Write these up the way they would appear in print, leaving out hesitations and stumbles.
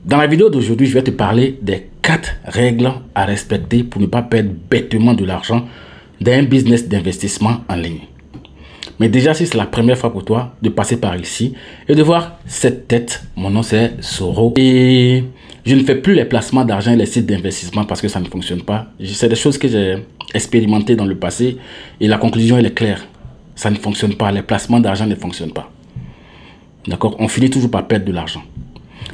Dans la vidéo d'aujourd'hui, je vais te parler des 4 règles à respecter pour ne pas perdre bêtement de l'argent dans un business d'investissement en ligne. Mais déjà, si c'est la première fois pour toi de passer par ici et de voir cette tête, mon nom c'est Soro. Et je ne fais plus les placements d'argent et les sites d'investissement parce que ça ne fonctionne pas. C'est des choses que j'ai expérimentées dans le passé et la conclusion elle est claire. Ça ne fonctionne pas, les placements d'argent ne fonctionnent pas. D'accord? On finit toujours par perdre de l'argent.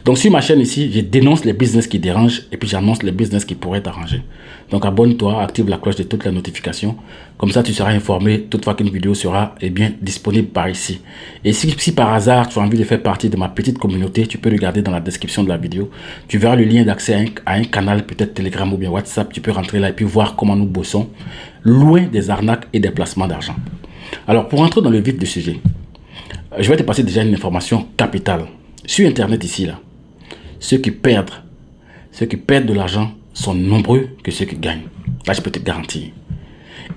Donc sur ma chaîne ici, je dénonce les business qui dérangent et puis j'annonce les business qui pourraient t'arranger. Donc abonne-toi, active la cloche de toutes les notifications. Comme ça, tu seras informé toute fois qu'une vidéo sera disponible par ici. Et si par hasard, tu as envie de faire partie de ma petite communauté, tu peux regarder dans la description de la vidéo. Tu verras le lien d'accès à un canal, peut-être Telegram ou bien WhatsApp. Tu peux rentrer là et puis voir comment nous bossons, loin des arnaques et des placements d'argent. Alors, pour entrer dans le vif du sujet, je vais te passer déjà une information capitale. Sur Internet ici, là, ceux qui perdent de l'argent sont nombreux que ceux qui gagnent. Là, je peux te garantir.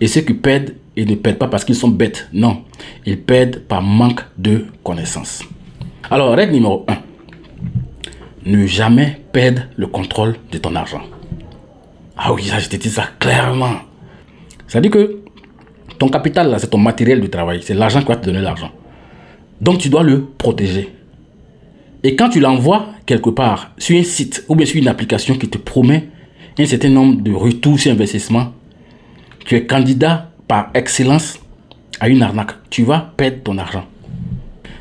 Et ceux qui perdent, ils ne perdent pas parce qu'ils sont bêtes. Non, ils perdent par manque de connaissances. Alors, règle numéro 1. Ne jamais perdre le contrôle de ton argent. Ah oui, ça, je te dis ça clairement. Ça dit que ton capital, là, c'est ton matériel de travail. C'est l'argent qui va te donner l'argent. Donc, tu dois le protéger. Et quand tu l'envoies quelque part sur un site ou bien sur une application qui te promet un certain nombre de retours sur investissement, tu es candidat par excellence à une arnaque. Tu vas perdre ton argent.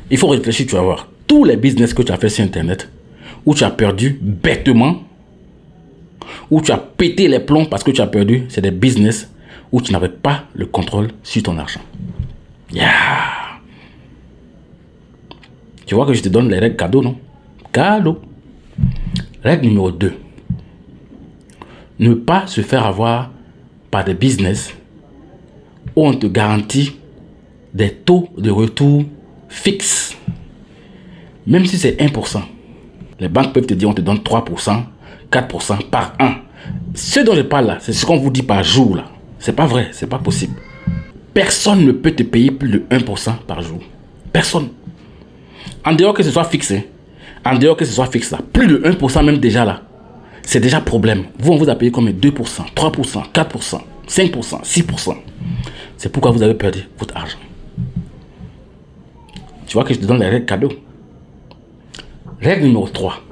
Il faut réfléchir, tu vas voir. Tous les business que tu as fait sur Internet, où tu as perdu bêtement, où tu as pété les plombs parce que tu as perdu, c'est des business où tu n'avais pas le contrôle sur ton argent. Yeah! Tu vois que je te donne les règles cadeaux, non? Cadeau. Règle numéro 2. Ne pas se faire avoir par des business où on te garantit des taux de retour fixes. Même si c'est 1%. Les banques peuvent te dire on te donne 3%, 4% par an. Ce dont je parle là, c'est ce qu'on vous dit par jour là. C'est pas vrai, c'est pas possible. Personne ne peut te payer plus de 1% par jour. Personne. En dehors que ce soit fixé, en dehors que ce soit fixe là, plus de 1% même déjà là, c'est déjà problème. Vous, on vous a payé combien? 2%, 3%, 4%, 5%, 6%. C'est pourquoi vous avez perdu votre argent. Tu vois que je te donne les règles cadeaux. Règle numéro 3.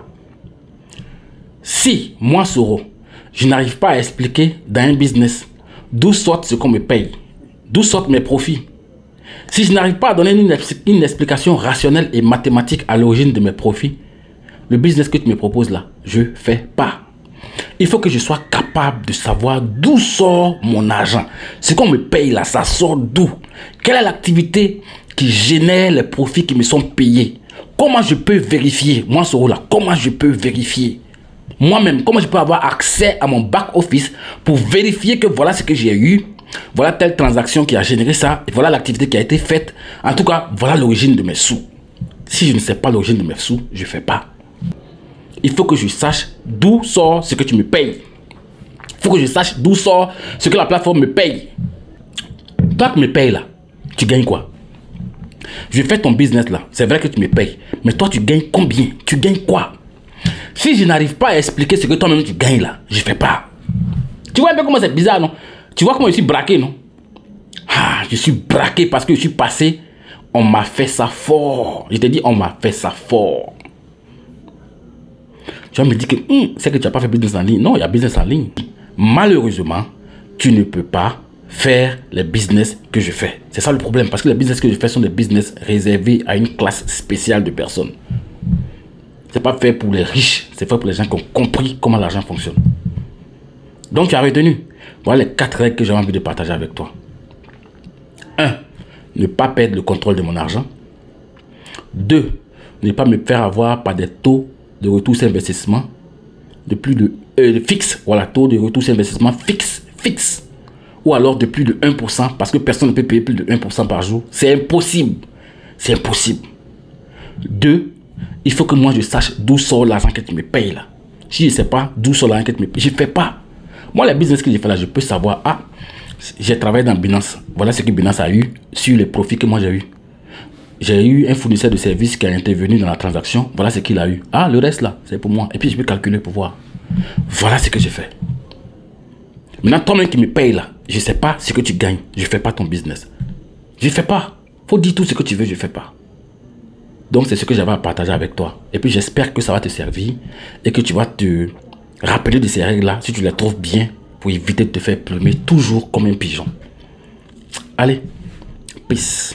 Si, moi, Soro, je n'arrive pas à expliquer dans un business d'où sortent ce qu'on me paye, d'où sortent mes profits, si je n'arrive pas à donner une explication rationnelle et mathématique à l'origine de mes profits, le business que tu me proposes là, je ne fais pas. Il faut que je sois capable de savoir d'où sort mon argent. Ce qu'on me paye là, ça sort d'où? Quelle est l'activité qui génère les profits qui me sont payés? Comment je peux vérifier? Moi, Soro là, comment je peux vérifier? Moi-même, comment je peux avoir accès à mon back-office pour vérifier que voilà ce que j'ai eu? Voilà telle transaction qui a généré ça. Et voilà l'activité qui a été faite. En tout cas, voilà l'origine de mes sous. Si je ne sais pas l'origine de mes sous, je ne fais pas. Il faut que je sache d'où sort ce que tu me payes. Il faut que je sache d'où sort ce que la plateforme me paye. Toi qui me payes là, tu gagnes quoi? Je fais ton business là. C'est vrai que tu me payes. Mais toi, tu gagnes combien? Tu gagnes quoi? Si je n'arrive pas à expliquer ce que toi-même tu gagnes là, je ne fais pas. Tu vois un peu comment c'est bizarre, non? Tu vois comment je suis braqué, non? Ah, je suis braqué parce que je suis passé. On m'a fait ça fort. Je te dis, on m'a fait ça fort. Tu vas me dire que c'est que tu n'as pas fait business en ligne. Non, il y a business en ligne. Malheureusement, tu ne peux pas faire les business que je fais. C'est ça le problème. Parce que les business que je fais sont des business réservés à une classe spéciale de personnes. C'est pas fait pour les riches. C'est fait pour les gens qui ont compris comment l'argent fonctionne. Donc, tu as retenu. Voilà les 4 règles que j'ai envie de partager avec toi. 1. Ne pas perdre le contrôle de mon argent. 2. Ne pas me faire avoir par des taux de retour sur investissement de plus de fixe. Voilà, taux de retour sur investissement fixe. Ou alors de plus de 1% parce que personne ne peut payer plus de 1% par jour. C'est impossible. C'est impossible. 2. Il faut que moi je sache d'où sort l'argent que tu me payes là. Si je ne sais pas d'où sort l'argent que tu me payes, je ne fais pas. Moi, les business que j'ai fait là, je peux savoir, j'ai travaillé dans Binance. Voilà ce que Binance a eu sur les profits que moi j'ai eu. j'ai eu un fournisseur de services qui a intervenu dans la transaction. Voilà ce qu'il a eu. Ah, le reste là, c'est pour moi. Et puis je peux calculer pour voir. Voilà ce que j'ai fait. Maintenant, toi-même qui me paye là, je ne sais pas ce que tu gagnes. Je ne fais pas ton business. Je ne fais pas. Faut dire tout ce que tu veux, je ne fais pas. Donc, c'est ce que j'avais à partager avec toi. Et puis, j'espère que ça va te servir et que tu vas te rappeler de ces règles-là si tu les trouves bien pour éviter de te faire plumer toujours comme un pigeon. Allez, peace.